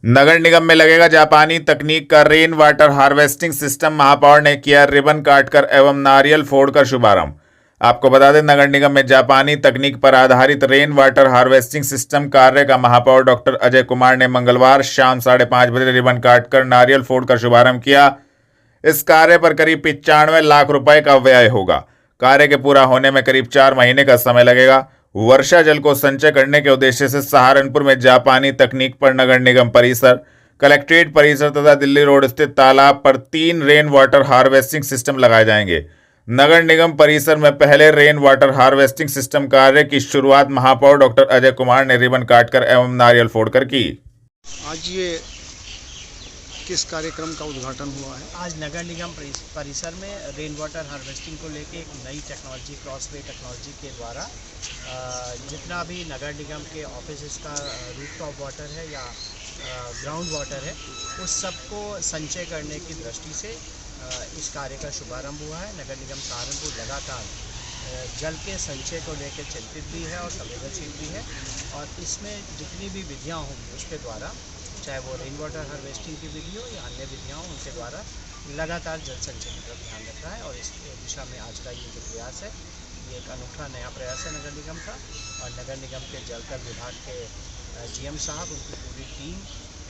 नगर निगम में लगेगा जापानी तकनीक का रेन वाटर हार्वेस्टिंग सिस्टम। महापौर ने किया रिबन काटकर एवं नारियल फोड़कर शुभारंभ। आपको बता दें, नगर निगम में जापानी तकनीक पर आधारित रेन वाटर हार्वेस्टिंग सिस्टम कार्य का महापौर डॉक्टर अजय कुमार ने मंगलवार शाम 5:30 बजे रिबन काटकर नारियल फोड़कर शुभारंभ किया। इस कार्य पर करीब 95 लाख रुपए का व्यय होगा। कार्य के पूरा होने में करीब 4 महीने का समय लगेगा। वर्षा जल को संचय करने के उद्देश्य से सहारनपुर में जापानी तकनीक पर नगर निगम परिसर, कलेक्ट्रेट परिसर तथा दिल्ली रोड स्थित तालाब पर 3 रेन वाटर हार्वेस्टिंग सिस्टम लगाए जाएंगे। नगर निगम परिसर में पहले रेन वाटर हार्वेस्टिंग सिस्टम कार्य की शुरुआत महापौर डॉक्टर अजय कुमार ने रिबन काटकर एवं नारियल फोड़कर की। आज ये किस कार्यक्रम का उद्घाटन हुआ है? आज नगर निगम परिसर में रेन वाटर हार्वेस्टिंग को लेके एक नई टेक्नोलॉजी, क्रॉसवे टेक्नोलॉजी के द्वारा जितना भी नगर निगम के ऑफिस का रूफटॉप वाटर है या ग्राउंड वाटर है, उस सब को संचय करने की दृष्टि से इस कार्य का शुभारंभ हुआ है। नगर निगम सहारनपुर लगातार जल के संचय को लेकर चिंतित भी है और संवेदनशील भी है, और इसमें जितनी भी विधियाँ होंगी उसके द्वारा, चाहे वो रेन वाटर हार्वेस्टिंग की विधि हो या अन्य विधियाँ हों, उनके द्वारा लगातार जल संचय की तरफ ध्यान रख रहा है। और इस दिशा में आज का ये जो प्रयास है, ये एक अनूठा नया प्रयास है नगर निगम का। और नगर निगम के जलकर विभाग के जीएम साहब, उनकी पूरी टीम,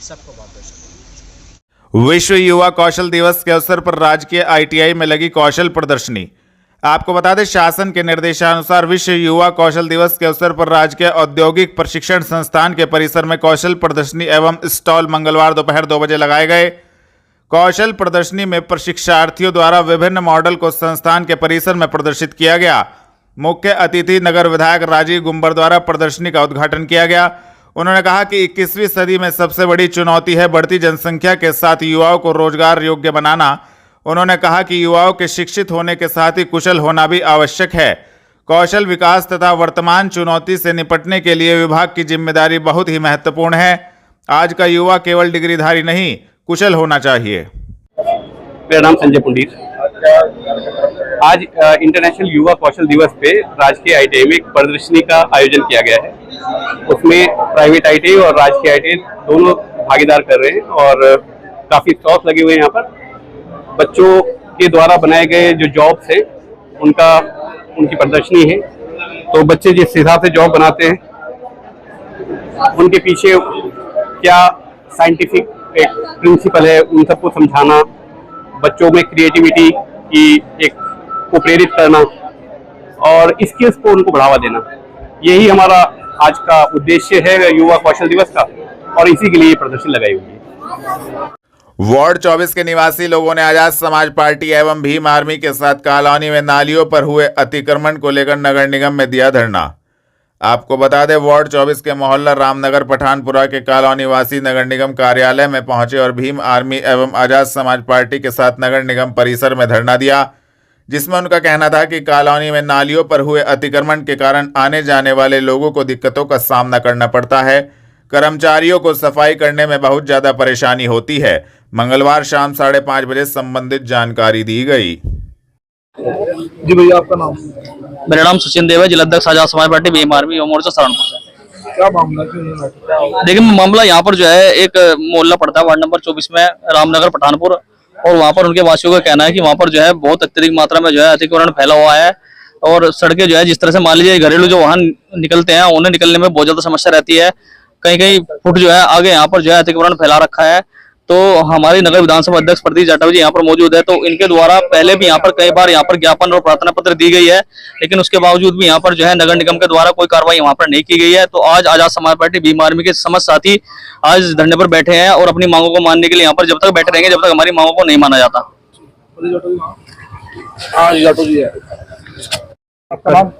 सबको बहुत बहुत शुक्रिया। विश्व युवा कौशल दिवस के अवसर पर राजकीय ITI में लगी कौशल प्रदर्शनी। आपको बता दें, शासन के निर्देशानुसार विश्व युवा कौशल दिवस के अवसर पर राजकीय औद्योगिक प्रशिक्षण संस्थान के परिसर में कौशल प्रदर्शनी एवं स्टॉल मंगलवार दोपहर 2 बजे लगाए गए। कौशल प्रदर्शनी में प्रशिक्षार्थियों द्वारा विभिन्न मॉडल को संस्थान के परिसर में प्रदर्शित किया गया। मुख्य अतिथि नगर विधायक राजीव गुंबर द्वारा प्रदर्शनी का उद्घाटन किया गया। उन्होंने कहा कि 21वीं सदी में सबसे बड़ी चुनौती है बढ़ती जनसंख्या के साथ युवाओं को रोजगार योग्य बनाना। उन्होंने कहा कि युवाओं के शिक्षित होने के साथ ही कुशल होना भी आवश्यक है। कौशल विकास तथा वर्तमान चुनौती से निपटने के लिए विभाग की जिम्मेदारी बहुत ही महत्वपूर्ण है। आज का युवा केवल डिग्रीधारी नहीं, कुशल होना चाहिए। मेरा नाम संजय पुंडीर। आज इंटरनेशनल युवा कौशल दिवस पे राजकीय ITI में एक प्रदर्शनी का आयोजन किया गया है। उसमें प्राइवेट ITI और राजकीय ITI दोनों भागीदार कर रहे हैं, और काफी स्टॉल्स लगे हुए हैं यहाँ पर। बच्चों के द्वारा बनाए गए जो जॉब्स हैं उनकी प्रदर्शनी है। तो बच्चे जिस हिसाब से जॉब बनाते हैं, उनके पीछे क्या साइंटिफिक एक प्रिंसिपल है, उन सबको समझाना, बच्चों में क्रिएटिविटी की को प्रेरित करना और स्किल्स को उनको बढ़ावा देना, यही हमारा आज का उद्देश्य है युवा कौशल दिवस का, और इसी के लिए प्रदर्शनी लगाई हुई है। वार्ड 24 के निवासी लोगों ने आजाद समाज पार्टी एवं भीम आर्मी के साथ कॉलोनी में नालियों पर हुए अतिक्रमण को लेकर नगर निगम में दिया धरना। आपको बता दें, वार्ड 24 के मोहल्ला रामनगर पठानपुरा के कॉलोनी वासी नगर निगम कार्यालय में पहुंचे और भीम आर्मी एवं आजाद समाज पार्टी के साथ नगर निगम परिसर में धरना दिया, जिसमें उनका कहना था कि कॉलोनी में नालियों पर हुए अतिक्रमण के कारण आने जाने वाले लोगों को दिक्कतों का सामना करना पड़ता है। कर्मचारियों को सफाई करने में बहुत ज्यादा परेशानी होती है। मंगलवार शाम 5:30 बजे संबंधित जानकारी दी गई। जी भैया, आपका नाम? मेरा नाम सचिन देव है, जिला अध्यक्ष आजाद समाज पार्टी भीम आर्मी युवा मोर्चा सहारनपुर से। क्या मामला क्यों? देखिए, मामला यहाँ पर जो है, एक मोहल्ला पड़ता है वार्ड नंबर 24 में, रामनगर पठानपुर, और वहाँ पर उनके वासियों का कहना है कि वहाँ पर जो है बहुत अत्यधिक मात्रा में जो है अतिक्रमण फैला हुआ है, और सड़कें जो है जिस तरह से मान लीजिए घरेलू जो वाहन निकलते हैं, उन्हें निकलने में बहुत ज्यादा समस्या रहती है। कहीं कहीं फुट जो है आगे यहाँ पर जो है अतिक्रमण फैला रखा है। तो हमारी नगर विधानसभा अध्यक्ष प्रदीप जाटव जी यहाँ पर मौजूद है। तो इनके द्वारा पहले भी यहाँ पर कई बार यहाँ पर ज्ञापन और प्रार्थना पत्र दी गई है, लेकिन उसके बावजूद भी यहाँ पर जो है नगर निगम के द्वारा कोई कार्रवाई वहाँ पर नहीं की गई है। तो आज आजाद समाज पार्टी भीम आर्मी के समस्त साथी आज धरने पर बैठे हैं और अपनी मांगों को मानने के लिए यहाँ पर जब तक बैठे रहेंगे जब तक हमारी मांगों को नहीं माना जाता।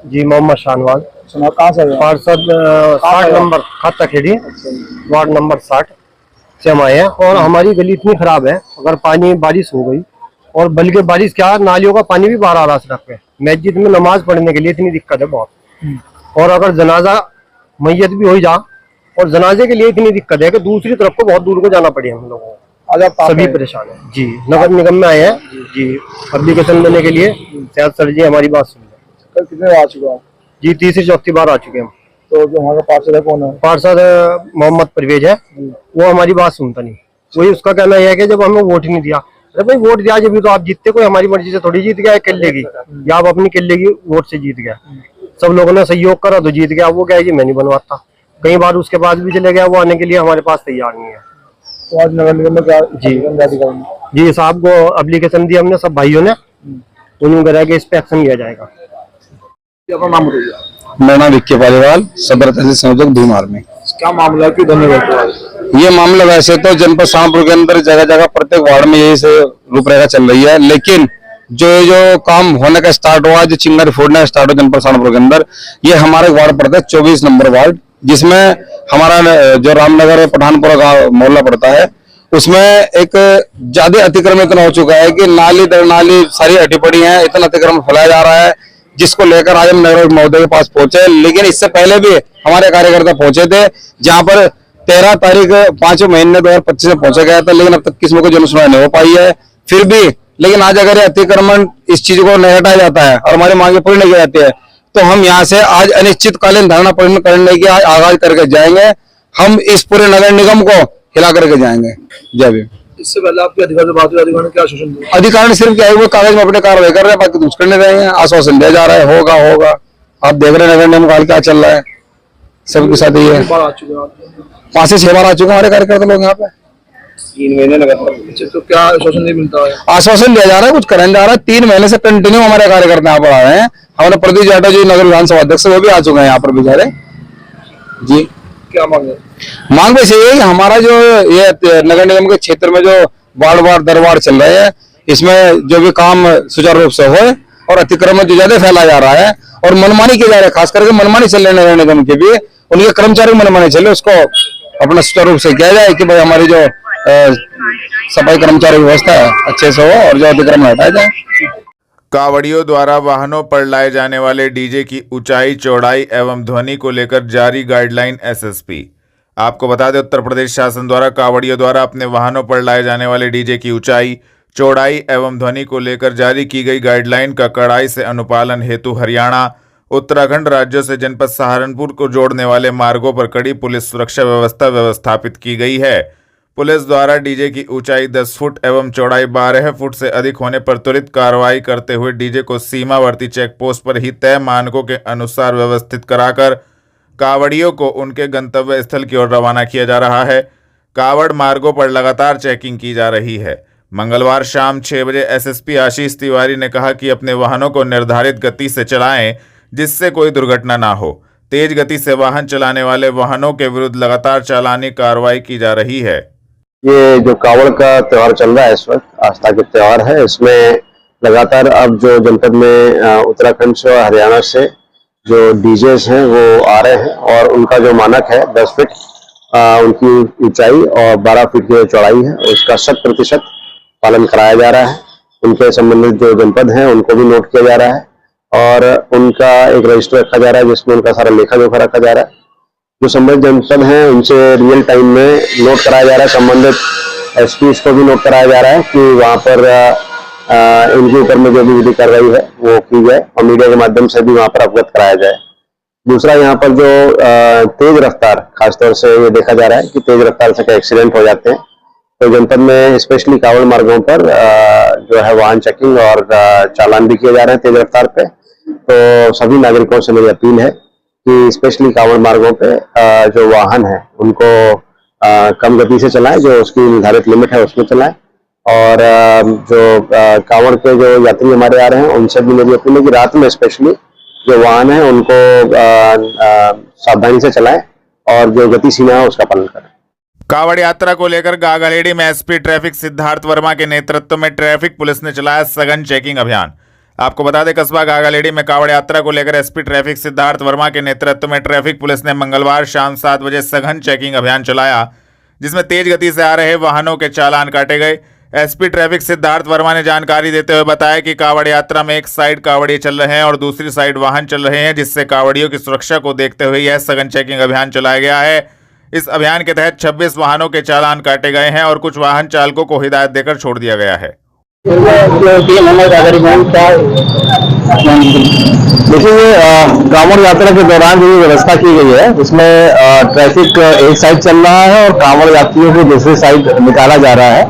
जी, मोहम्मद शाहनवाज, कहाँ से? पार्षद 60 नंबर खाता खेड़ी, वार्ड नंबर 60 से हम आए हैं। और हमारी गली इतनी खराब है, अगर पानी बारिश हो गई, और बल्कि बारिश क्या, नालियों का पानी भी बाहर आ रहा सड़क पे। मस्जिद में नमाज पढ़ने के लिए इतनी दिक्कत है बहुत। और अगर जनाजा मैयत भी हो जा, और जनाजे के लिए इतनी दिक्कत है कि दूसरी तरफ को बहुत दूर को जाना पड़े हम लोगों को। सभी परेशान है जी। नगर निगम में आए हैं जी एप्लीकेशन देने के लिए। शायद सर जी हमारी बात सुन लें। कितने बार आ चुके हो आप? जी, तीसरी चौथी बार आ चुके हैं हम। तो जो वहाँ का पार्षद है कौन है? पार्षद मोहम्मद परवेज है, वो हमारी बात सुनता नहीं। वही उसका कहना यह है कि जब हमें वोट ही नहीं दिया। अरे भाई वोट दिया जब भी तो आप जीतते, कोई हमारी मर्जी से थोड़ी जीत गया किले की, या आप अपनी किले की वोट से जीत गया। सब लोगों ने सहयोग करा तो जीत गया। वो क्या है कि मैं नहीं बनवाता, कई बार उसके पास भी चले गया, वो आने के लिए हमारे पास तैयार नहीं है। तो आज नगर निगम में क्या जी साहब को एप्लीकेशन दी हमने सब भाइयों ने, उन्होंने बताया कि इस पे एक्शन लिया जाएगा। अपना नाम बताइए। मेरा नाम विक्की पालीवाल, सदर तहसील संयोजक धूमार में। क्या मामला है, क्यों धन्यवाद? ये मामला वैसे तो जनपद सहारनपुर के अंदर जगह जगह प्रत्येक वार्ड में यही से रूपरेखा चल रही है, लेकिन जो काम होने का स्टार्ट हुआ, जो चिंगारी फोड़ने का स्टार्ट हुआ जनपद सहारनपुर के अंदर, ये हमारे वार्ड पड़ता है 24 नंबर वार्ड, जिसमें हमारा जो रामनगर पठानपुरा का मोहल्ला पड़ता है, उसमें एक ज्यादा अतिक्रमण इतना हो चुका है कि नाली दर नाली सारी हटी पड़ी है, इतना अतिक्रमण फैलाया जा रहा है, जिसको लेकर आज हम नगर महोदय के पास पहुंचे। लेकिन इससे पहले भी हमारे कार्यकर्ता पहुंचे थे, जहां पर 13 तारीख 5 महीने 2025 में पहुंचा गया था, लेकिन अब तक किसी को जन सुनवाई नहीं हो पाई है। फिर भी लेकिन आज अगर अतिक्रमण इस चीज को नहीं हटाया जाता है और हमारी मांगे पूरी नहीं की जाती है, तो हम यहाँ से आज अनिश्चितकालीन धरना करने की आगाज करके जाएंगे। हम इस पूरे नगर निगम को हिला करके जाएंगे। जय भीम। इससे पहले आपके अधिकारी से बात हुई, अधिकारी ने क्या आश्वासन दिया? अधिकारी सिर्फ क्या है, वो कागज में अपने कार्रवाई कर रहे हैं, बाकी कुछ करने रहे हैं। आश्वासन दिया जा रहा है, होगा होगा। आप देख रहे हैं नगर निगम का क्या चल रहा है, सबके साथ ये बार आ चुके हैं आप? 5 से 6 बार आ चुके हैं हमारे कार्यकर्ता लोग यहाँ पे। 3 महीने लगातार। तो क्या आश्वासन नहीं मिलता है? आश्वासन दिया जा रहा है, कुछ करने जा रहा है। 3 महीने से कंटिन्यू हमारे कार्यकर्ता यहाँ पर आ रहे हैं। हमारे प्रदीप जाटव जी नगर विधानसभा अध्यक्ष, वो भी आ चुके हैं यहाँ पर बेचारे जी। क्या मांगे? मांग बस ये है कि हमारा जो ये नगर निगम के क्षेत्र में जो वार्ड दर वार्ड चल रहे हैं, इसमें जो भी काम सुचारू रूप से हो, और अतिक्रमण जो ज्यादा फैला जा रहा है और मनमानी की जा रही है, खास करके मनमानी चल रही है नगर निगम की भी, उनके कर्मचारी मनमानी चले, उसको अपना सुचारू रूप से किया जाए कि भाई हमारी जो सफाई कर्मचारी व्यवस्था है अच्छे से हो और जो अतिक्रमण हटाया जाए। कावड़ियों द्वारा वाहनों पर लाए जाने वाले डीजे की ऊंचाई, चौड़ाई एवं ध्वनि को लेकर जारी गाइडलाइन एसएसपी। आपको बता दें, उत्तर प्रदेश शासन द्वारा कावड़ियों द्वारा अपने वाहनों पर लाए जाने वाले डीजे की ऊंचाई, चौड़ाई एवं ध्वनि को लेकर जारी की गई गाइडलाइन का कड़ाई से अनुपालन हेतु हरियाणा, उत्तराखंड राज्यों से जनपद सहारनपुर को जोड़ने वाले मार्गों पर कड़ी पुलिस सुरक्षा व्यवस्था व्यवस्थापित की गई है। पुलिस द्वारा डीजे की ऊंचाई 10 फुट एवं चौड़ाई 12 फुट से अधिक होने पर त्वरित कार्रवाई करते हुए डीजे को सीमावर्ती चेक पोस्ट पर ही तय मानकों के अनुसार व्यवस्थित कराकर कावड़ियों को उनके गंतव्य स्थल की ओर रवाना किया जा रहा है। कावड़ मार्गों पर लगातार चेकिंग की जा रही है। मंगलवार शाम 6 बजे एसएसपी आशीष तिवारी ने कहा कि अपने वाहनों को निर्धारित गति से चलाएं, जिससे कोई दुर्घटना ना हो। तेज गति से वाहन चलाने वाले वाहनों के विरुद्ध लगातार चालानी कार्रवाई की जा रही है। ये जो कावड़ का त्योहार चल रहा है, इस वक्त आस्था के त्योहार है, इसमें लगातार अब जो जनपद में उत्तराखंड से और हरियाणा से जो डीजेस हैं वो आ रहे हैं, और उनका जो मानक है 10 फीट उनकी ऊंचाई और 12 फीट की चौड़ाई है, उसका 100% पालन कराया जा रहा है। उनके संबंधित जो जनपद हैं उनको भी नोट किया जा रहा है, और उनका एक रजिस्टर रखा जा रहा है जिसमें उनका सारा लेखा जोखा रखा जा रहा है। जो संबंधित जनपद हैं उनसे रियल टाइम में नोट कराया जा रहा है, संबंधित एसपीज को भी नोट कराया जा रहा है कि वहाँ पर इनके ऊपर में जो भी विधि कार्रवाई है वो की जाए, और मीडिया के माध्यम से भी वहाँ पर अवगत कराया जाए। दूसरा, यहाँ पर जो तेज रफ्तार, खासतौर से ये देखा जा रहा है कि तेज रफ्तार से कई एक्सीडेंट हो जाते हैं, तो जनपद में स्पेशली कावड़ मार्गों पर जो है वाहन चेकिंग और चालान भी किए जा रहे हैं तेज रफ्तार पे। तो सभी नागरिकों से मेरी अपील है कि स्पेशली कावड़ मार्गों पे जो वाहन है उनको कम गति से चलाएं, जो उसकी निर्धारित लिमिट है उसमें चलाएं, और जो कावड़ के जो यात्री हमारे आ रहे हैं उनसे भी मेरी अपील है कि रात में स्पेशली जो वाहन है उनको सावधानी से चलाएं और जो गति सीमा है उसका पालन करें। कावड़ यात्रा को लेकर गागालेडी में एसपी ट्रैफिक सिद्धार्थ वर्मा के नेतृत्व में ट्रैफिक पुलिस ने चलाया सघन चेकिंग अभियान। आपको बता दें, कस्बा गागालेडी में कावड़ यात्रा को लेकर एसपी ट्रैफिक सिद्धार्थ वर्मा के नेतृत्व में ट्रैफिक पुलिस ने मंगलवार शाम 7 बजे सघन चेकिंग अभियान चलाया, जिसमें तेज गति से आ रहे वाहनों के चालान काटे गए। एसपी ट्रैफिक सिद्धार्थ वर्मा ने जानकारी देते हुए बताया कि कावड़ यात्रा में एक साइड कावड़िए चल रहे हैं और दूसरी साइड वाहन चल रहे हैं, जिससे कावड़ियों की सुरक्षा को देखते हुए यह सघन चेकिंग अभियान चलाया गया है। इस अभियान के तहत 26 वाहनों के चालान काटे गए हैं और कुछ वाहन चालकों को हिदायत देकर छोड़ दिया गया है। देखिए ये कांवड़ यात्रा के दौरान जो व्यवस्था की गई है उसमें ट्रैफिक एक साइड चल रहा है और कांवड़ यात्रियों को दूसरी साइड निकाला जा रहा है।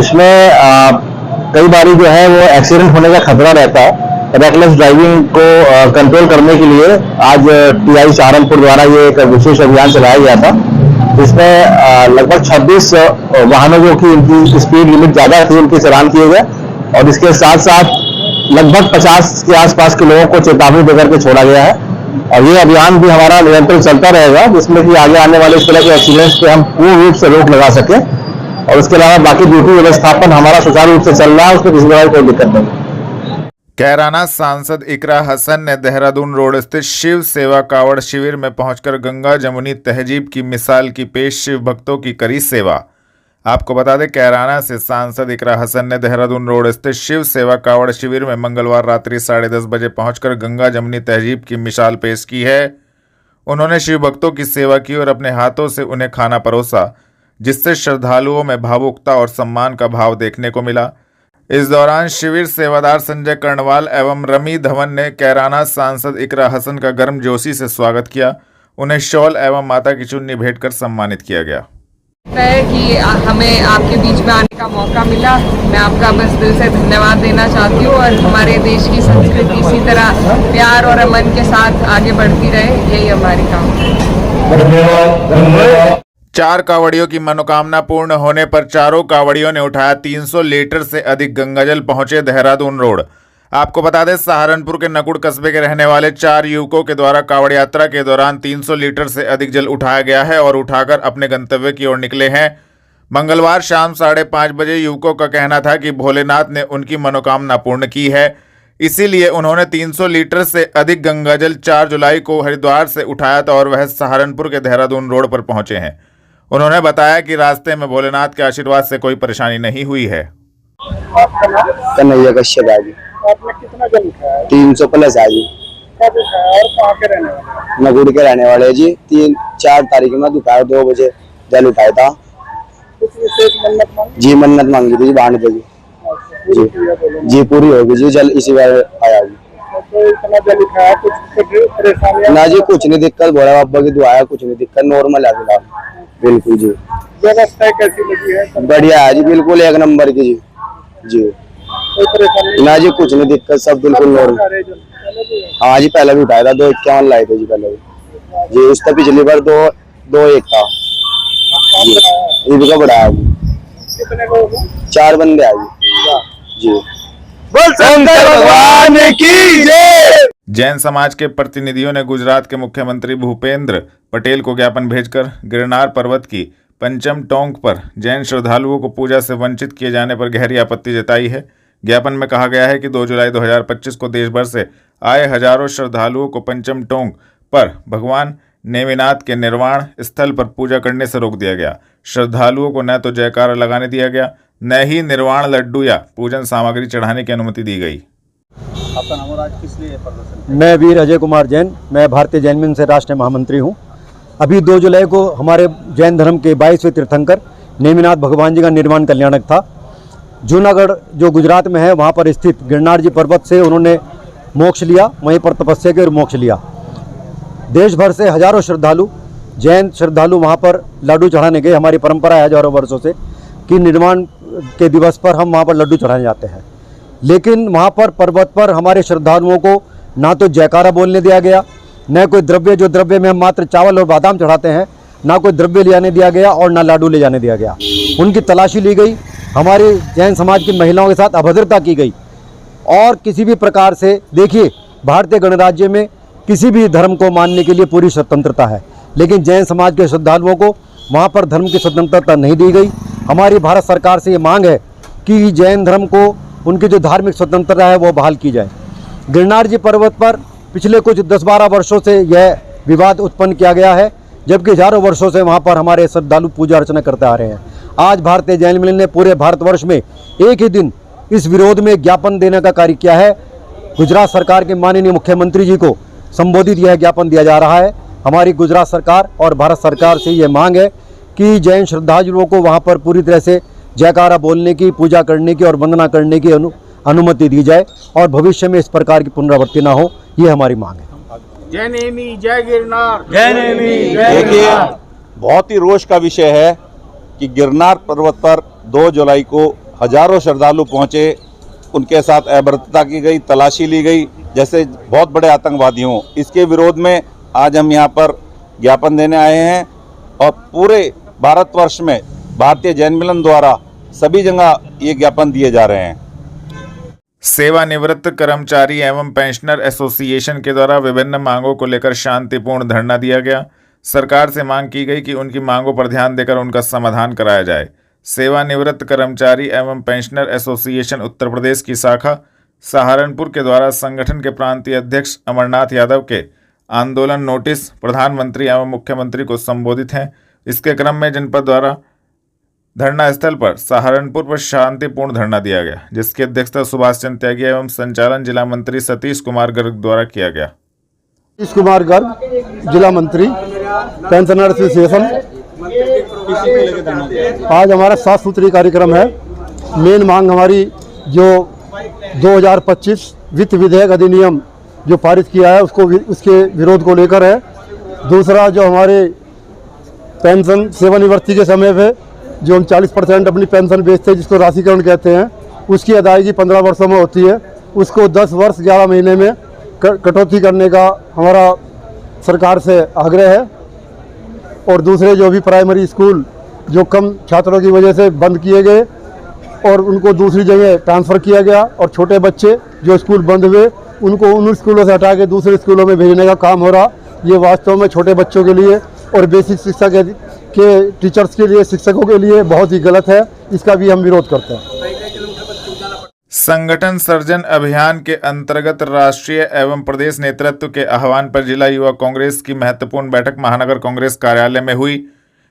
इसमें कई बारी जो है वो एक्सीडेंट होने का खतरा रहता है। रेकलेस ड्राइविंग को कंट्रोल करने के लिए आज टीआई सहारनपुर द्वारा ये एक विशेष अभियान चलाया गया था। इसमें लगभग 26 वाहनों की इनकी स्पीड लिमिट ज्यादा थी, उनके चालान किए गए और इसके साथ साथ लगभग 50 के आसपास के लोगों को चेतावनी देकर के छोड़ा गया है। और ये अभियान भी हमारा निरंतर चलता रहेगा जिसमें कि आगे आने वाले इस तरह के एक्सीडेंट्स पे हम पूर्ण रूप से रोक लगा सकें। और उसके अलावा बाकी ड्यूटी व्यवस्थापन हमारा सुचारू रूप से चल रहा है, उसमें किसी तरह की कोई दिक्कत नहीं। कैराना सांसद इकरा हसन ने देहरादून रोड स्थित शिव सेवा कावड़ शिविर में पहुंचकर गंगा जमुनी तहजीब की मिसाल की पेश शिव भक्तों की करी सेवा। आपको बता दें, कैराना से सांसद इकरा हसन ने देहरादून रोड स्थित शिव सेवा कावड़ शिविर में मंगलवार रात्रि 10:30 बजे पहुंचकर गंगा जमुनी तहजीब की मिसाल पेश की है। उन्होंने शिव भक्तों की सेवा की और अपने हाथों से उन्हें खाना परोसा, जिससे श्रद्धालुओं में भावुकता और सम्मान का भाव देखने को मिला। इस दौरान शिविर सेवादार संजय कर्णवाल एवं रमी धवन ने कैराना सांसद इकरा हसन का गर्मजोशी से स्वागत किया। उन्हें शॉल एवं माता की चुन्नी भेंट कर सम्मानित किया गया। है कि हमें आपके बीच में आने का मौका मिला। मैं आपका बस दिल से धन्यवाद देना चाहती हूँ और हमारे देश की संस्कृति इसी तरह प्यार और अमन के साथ आगे बढ़ती रहे, यही हमारी कामना है। 4 कांवड़ियों की मनोकामना पूर्ण होने पर चारों कांवड़ियों ने उठाया 300 लीटर से अधिक गंगाजल, पहुंचे देहरादून रोड। आपको बता दें, सहारनपुर के नकुड़ कस्बे के रहने वाले 4 युवकों के द्वारा कांवड़ यात्रा के दौरान 300 लीटर से अधिक जल उठाया गया है और उठाकर अपने गंतव्य की ओर निकले हैं। मंगलवार शाम 5:30 बजे युवकों का कहना था कि भोलेनाथ ने उनकी मनोकामना पूर्ण की है, इसीलिए उन्होंने 300 लीटर से अधिक गंगाजल 4 जुलाई को हरिद्वार से उठाया था और वह सहारनपुर के देहरादून रोड पर पहुंचे हैं। उन्होंने बताया कि रास्ते में भोलेनाथ के आशीर्वाद से कोई परेशानी नहीं हुई है। कन्हैया कश्यप है जी। आपने कितना जल उठाया? 300 प्लस है जी। कब उठाया और कहाँ के रहने वाले? नगुड़ के रहने वाले जी। 4 तारीख में दोपहर 2 बजे जल उठाया था। कुछ विशेष मन्नत मांगी? जी मन्नत मांगी थी जी, बांध दे जी पूरी होगी जी। जल इसी बार आया जी। तो इतना जल उठाया, कुछ परेशानी ना जी? कुछ नहीं दिक्कत, भोला बाबा की दुआ है, कुछ नहीं दिक्कत, नॉर्मल है फिलहाल। बिल्कुल जी। व्यवस्था कैसी लगी है? बढ़िया है जी, बिल्कुल 1 नंबर की जी। जी कोई परेशानी ना जी? कुछ नहीं दिक्कत, सब बिल्कुल नॉर्मल। हाँ जी, पहले भी उठाया था, 251 लाए थे जी पहले भी जी। उसका पिछली बार 2-1 था जी। बढ़ाया जी। कितने लोग? 4 बंदे आए जी। भगवान की जय। जैन समाज के प्रतिनिधियों ने गुजरात के मुख्यमंत्री भूपेंद्र पटेल को ज्ञापन भेजकर गिरनार पर्वत की पंचम टोंक पर जैन श्रद्धालुओं को पूजा से वंचित किए जाने पर गहरी आपत्ति जताई है। ज्ञापन में कहा गया है कि 2 जुलाई 2025 को देश भर से आए हजारों श्रद्धालुओं को पंचम टोंक पर भगवान नेमिनाथ के निर्वाण स्थल पर पूजा करने से रोक दिया गया। श्रद्धालुओं को न तो जयकारा लगाने दिया गया, न ही निर्वाण लड्डू या पूजन सामग्री चढ़ाने की अनुमति दी गई। आपका नाम और आज किस लिए प्रदर्शन? मैं वीर अजय कुमार जैन, मैं भारतीय जैन मिलन से राष्ट्रीय महामंत्री हूँ। अभी 2 जुलाई को हमारे जैन धर्म के 22वें तीर्थंकर नेमिनाथ भगवान जी का निर्वाण कल्याणक था। जूनागढ़ जो गुजरात में है वहाँ पर स्थित गिरनार जी पर्वत से उन्होंने मोक्ष लिया, वहीं पर तपस्या के और मोक्ष लिया। देश भर से हजारों श्रद्धालु जैन श्रद्धालु वहाँ पर लाडू चढ़ाने गए। हमारी परंपरा है हजारों वर्षों से कि निर्वाण के दिवस पर हम वहाँ पर लड्डू चढ़ाने जाते हैं। लेकिन वहाँ पर पर्वत पर हमारे श्रद्धालुओं को ना तो जयकारा बोलने दिया गया, न कोई द्रव्य, जो द्रव्य में हम मात्र चावल और बादाम चढ़ाते हैं, ना कोई द्रव्य ले जाने दिया गया और ना लाडू ले जाने दिया गया। उनकी तलाशी ली गई, हमारी जैन समाज की महिलाओं के साथ अभद्रता की गई और किसी भी प्रकार से, देखिए भारतीय गणराज्य में किसी भी धर्म को मानने के लिए पूरी स्वतंत्रता है, लेकिन जैन समाज के श्रद्धालुओं को वहाँ पर धर्म की स्वतंत्रता नहीं दी गई। हमारी भारत सरकार से ये मांग है कि जैन धर्म को उनकी जो धार्मिक स्वतंत्रता है वो बहाल की जाए। गिरनार जी पर्वत पर पिछले कुछ 10-12 वर्षों से यह विवाद उत्पन्न किया गया है, जबकि हजारों वर्षों से वहाँ पर हमारे श्रद्धालु पूजा अर्चना करते आ रहे हैं। आज भारतीय जैन मिलन ने पूरे भारतवर्ष में एक ही दिन इस विरोध में ज्ञापन देने का कार्य किया है। गुजरात सरकार के माननीय मुख्यमंत्री जी को संबोधित यह ज्ञापन दिया जा रहा है। हमारी गुजरात सरकार और भारत सरकार से ये मांग है कि जैन श्रद्धालुओं को वहाँ पर पूरी तरह से जयकारा बोलने की, पूजा करने की और वंदना करने की अनुमति दी जाए और भविष्य में इस प्रकार की पुनरावृत्ति ना हो, ये हमारी मांग है। जय नेमी जय गिरनार। देखिए, बहुत ही रोष का विषय है कि गिरनार पर्वत पर 2 जुलाई को हजारों श्रद्धालु पहुंचे, उनके साथ अभद्रता की गई, तलाशी ली गई जैसे बहुत बड़े आतंकवादी हों। इसके विरोध में आज हम यहाँ पर ज्ञापन देने आए हैं और पूरे भारतवर्ष में भारतीय जैन मिलन द्वारा सभी जगह ये ज्ञापन दिए जा रहे हैं। सेवानिवृत्त कर्मचारी एवं पेंशनर एसोसिएशन के द्वारा विभिन्न मांगों को लेकर शांतिपूर्ण धरना दिया गया। सरकार से मांग की गई कि उनकी मांगों पर ध्यान देकर उनका समाधान कराया जाए। सेवानिवृत्त कर्मचारी एवं पेंशनर एसोसिएशन उत्तर प्रदेश की शाखा सहारनपुर के द्वारा संगठन के प्रांतीय अध्यक्ष अमरनाथ यादव के आंदोलन नोटिस प्रधानमंत्री एवं मुख्यमंत्री को संबोधित हैं। इसके क्रम में जनपद द्वारा धरना स्थल पर सहारनपुर पर शांतिपूर्ण धरना दिया गया, जिसकी अध्यक्षता सुभाष चंद्र त्यागी एवं संचालन जिला मंत्री सतीश कुमार गर्ग द्वारा किया गया। सतीश कुमार गर्ग, जिला मंत्री, पेंशनर एसोसिएशन। आज हमारा 7 सूत्रीय कार्यक्रम है। मेन मांग हमारी जो 2025 वित्त विधेयक अधिनियम जो पारित किया है उसके विरोध को लेकर है। दूसरा, जो हमारे पेंशन सेवानिवृत्ति के समय पे जो हम 40% अपनी पेंशन बेचते हैं, जिसको राशिकरण कहते हैं, उसकी अदायगी 15 वर्षों में होती है, उसको 10 वर्ष 11 महीने में कटौती करने का हमारा सरकार से आग्रह है। और दूसरे जो भी प्राइमरी स्कूल जो कम छात्रों की वजह से बंद किए गए और उनको दूसरी जगह ट्रांसफ़र किया गया, और छोटे बच्चे जो स्कूल बंद हुए उनको उन स्कूलों से हटा के दूसरे स्कूलों में भेजने का काम हो रहा, ये वास्तव में छोटे बच्चों के लिए और बेसिक शिक्षा के टीचर्स के लिए, शिक्षकों के लिए बहुत ही गलत है। इसका भी हम विरोध करते हैं। संगठन सर्जन अभियान के अंतर्गत राष्ट्रीय एवं प्रदेश नेतृत्व के आह्वान पर जिला युवा कांग्रेस की महत्वपूर्ण बैठक महानगर कांग्रेस कार्यालय में हुई।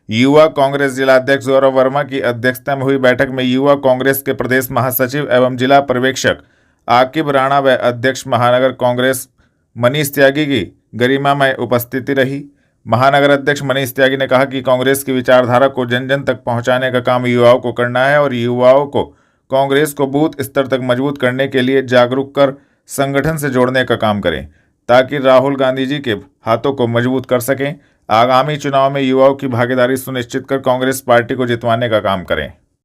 युवा कांग्रेस जिलाध्यक्ष गौरव वर्मा की अध्यक्षता में हुई बैठक में युवा कांग्रेस के प्रदेश महासचिव एवं जिला पर्यवेक्षक आकिब राणा व अध्यक्ष महानगर कांग्रेस मनीष त्यागी की गरिमामय उपस्थिति रही। महानगर अध्यक्ष मनीष त्यागी ने कहा कि कांग्रेस की विचारधारा को जन जन तक पहुंचाने का काम युवाओं को करना है और युवाओं को कांग्रेस को बूथ स्तर तक मजबूत करने के लिए जागरूक कर संगठन से जोड़ने का काम करें, ताकि राहुल गांधी जी के हाथों को मजबूत कर सकें। आगामी चुनाव में युवाओं की भागीदारी सुनिश्चित कर कांग्रेस पार्टी को जितवाने का काम करें।